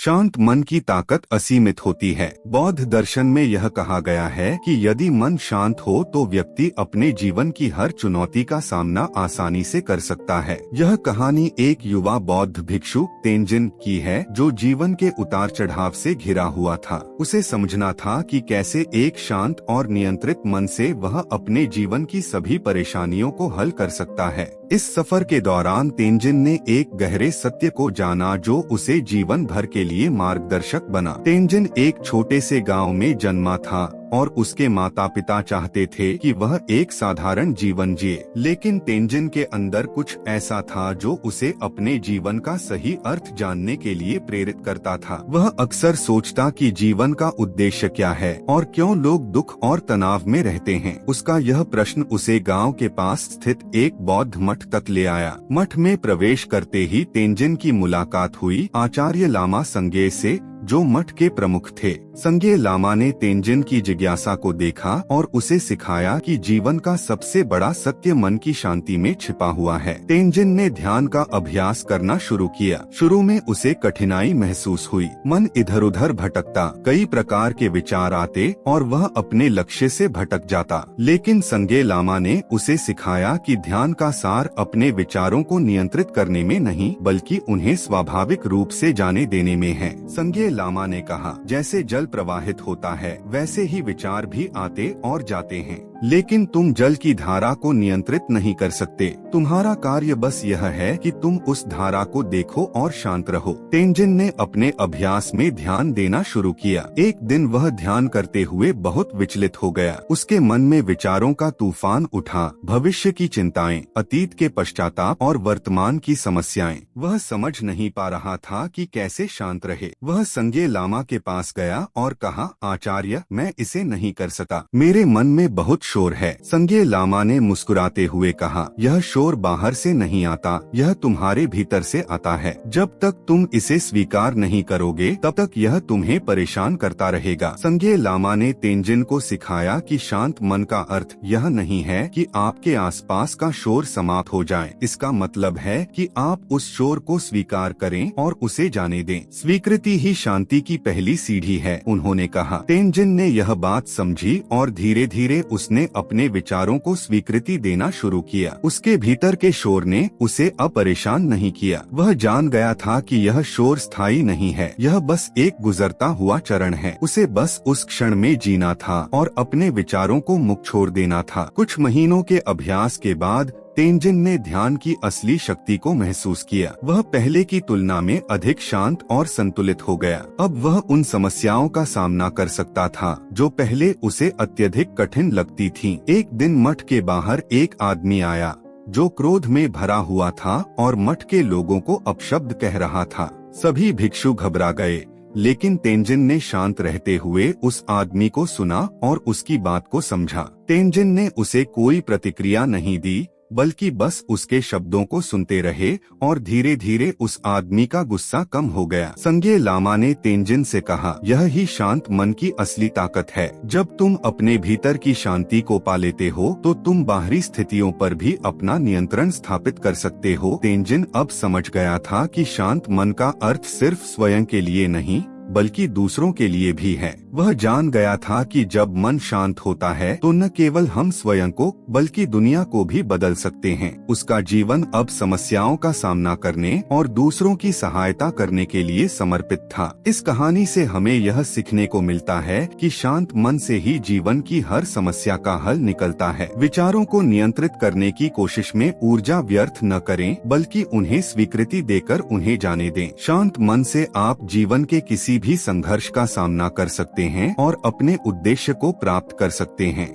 शांत मन की ताकत असीमित होती है। बौद्ध दर्शन में यह कहा गया है कि यदि मन शांत हो तो व्यक्ति अपने जीवन की हर चुनौती का सामना आसानी से कर सकता है। यह कहानी एक युवा बौद्ध भिक्षु तेंजिन की है, जो जीवन के उतार चढ़ाव से घिरा हुआ था। उसे समझना था कि कैसे एक शांत और नियंत्रित मन से वह अपने जीवन की सभी परेशानियों को हल कर सकता है। इस सफर के दौरान तेंजिन ने एक गहरे सत्य को जाना जो उसे जीवन भर के लिए मार्गदर्शक बना। तेंजिन एक छोटे से गांव में जन्मा था और उसके माता पिता चाहते थे कि वह एक साधारण जीवन जिए, लेकिन तेंजिन के अंदर कुछ ऐसा था जो उसे अपने जीवन का सही अर्थ जानने के लिए प्रेरित करता था। वह अक्सर सोचता कि जीवन का उद्देश्य क्या है और क्यों लोग दुख और तनाव में रहते हैं। उसका यह प्रश्न उसे गांव के पास स्थित एक बौद्ध मठ तक ले आया। मठ में प्रवेश करते ही तेंजिन की मुलाकात हुई आचार्य लामा संगे से, जो मठ के प्रमुख थे। संगे लामा ने तेंजिन की जिज्ञासा को देखा और उसे सिखाया कि जीवन का सबसे बड़ा सत्य मन की शांति में छिपा हुआ है। तेंजिन ने ध्यान का अभ्यास करना शुरू किया। शुरू में उसे कठिनाई महसूस हुई। मन इधर उधर भटकता, कई प्रकार के विचार आते और वह अपने लक्ष्य से भटक जाता। लेकिन संगे लामा ने उसे सिखाया कि ध्यान का सार अपने विचारों को नियंत्रित करने में नहीं, बल्कि उन्हें स्वाभाविक रूप से जाने देने में है। संगे लामा ने कहा, जैसे जल प्रवाहित होता है वैसे ही विचार भी आते और जाते हैं, लेकिन तुम जल की धारा को नियंत्रित नहीं कर सकते। तुम्हारा कार्य बस यह है कि तुम उस धारा को देखो और शांत रहो। तेंजिन ने अपने अभ्यास में ध्यान देना शुरू किया। एक दिन वह ध्यान करते हुए बहुत विचलित हो गया। उसके मन में विचारों का तूफान उठा, भविष्य की चिंताएं, अतीत के पश्चाताप और वर्तमान की समस्याएं। वह समझ नहीं पा रहा था कि कैसे शांत रहे। वह संगे लामा के पास गया और कहा, आचार्य, मैं इसे नहीं कर सकता, मेरे मन में बहुत शोर है। संगे लामा ने मुस्कुराते हुए कहा, यह शोर बाहर से नहीं आता, यह तुम्हारे भीतर से आता है। जब तक तुम इसे स्वीकार नहीं करोगे तब तक यह तुम्हें परेशान करता रहेगा। संगे लामा ने तेंजिन को सिखाया कि शांत मन का अर्थ यह नहीं है कि आपके आसपास का शोर समाप्त हो जाए। इसका मतलब है कि आप उस शोर को स्वीकार करें और उसे जाने दें। स्वीकृति ही शांति की पहली सीढ़ी है, उन्होंने कहा। तेंजिन ने यह बात समझी और धीरे धीरे उसने अपने विचारों को स्वीकृति देना शुरू किया। उसके भीतर के शोर ने उसे अब परेशान नहीं किया। वह जान गया था कि यह शोर स्थायी नहीं है, यह बस एक गुजरता हुआ चरण है। उसे बस उस क्षण में जीना था और अपने विचारों को मुक्त छोड़ देना था। कुछ महीनों के अभ्यास के बाद तेंजिन ने ध्यान की असली शक्ति को महसूस किया। वह पहले की तुलना में अधिक शांत और संतुलित हो गया। अब वह उन समस्याओं का सामना कर सकता था जो पहले उसे अत्यधिक कठिन लगती थीं। एक दिन मठ के बाहर एक आदमी आया जो क्रोध में भरा हुआ था और मठ के लोगों को अपशब्द कह रहा था। सभी भिक्षु घबरा गए, लेकिन तेंजिन ने शांत रहते हुए उस आदमी को सुना और उसकी बात को समझा। तेंजिन ने उसे कोई प्रतिक्रिया नहीं दी, बल्कि बस उसके शब्दों को सुनते रहे और धीरे धीरे उस आदमी का गुस्सा कम हो गया। संगे लामा ने तेंजिन से कहा, यह ही शांत मन की असली ताकत है। जब तुम अपने भीतर की शांति को पा लेते हो तो तुम बाहरी स्थितियों पर भी अपना नियंत्रण स्थापित कर सकते हो। तेंजिन अब समझ गया था कि शांत मन का अर्थ सिर्फ स्वयं के लिए नहीं बल्कि दूसरों के लिए भी है। वह जान गया था कि जब मन शांत होता है तो न केवल हम स्वयं को बल्कि दुनिया को भी बदल सकते हैं। उसका जीवन अब समस्याओं का सामना करने और दूसरों की सहायता करने के लिए समर्पित था। इस कहानी से हमें यह सीखने को मिलता है कि शांत मन से ही जीवन की हर समस्या का हल निकलता है। विचारों को नियंत्रित करने की कोशिश में ऊर्जा व्यर्थ न करें, बल्कि उन्हें स्वीकृति देकर उन्हें जाने दें। शांत मन से आप जीवन के किसी भी संघर्ष का सामना कर सकते हैं और अपने उद्देश्य को प्राप्त कर सकते हैं।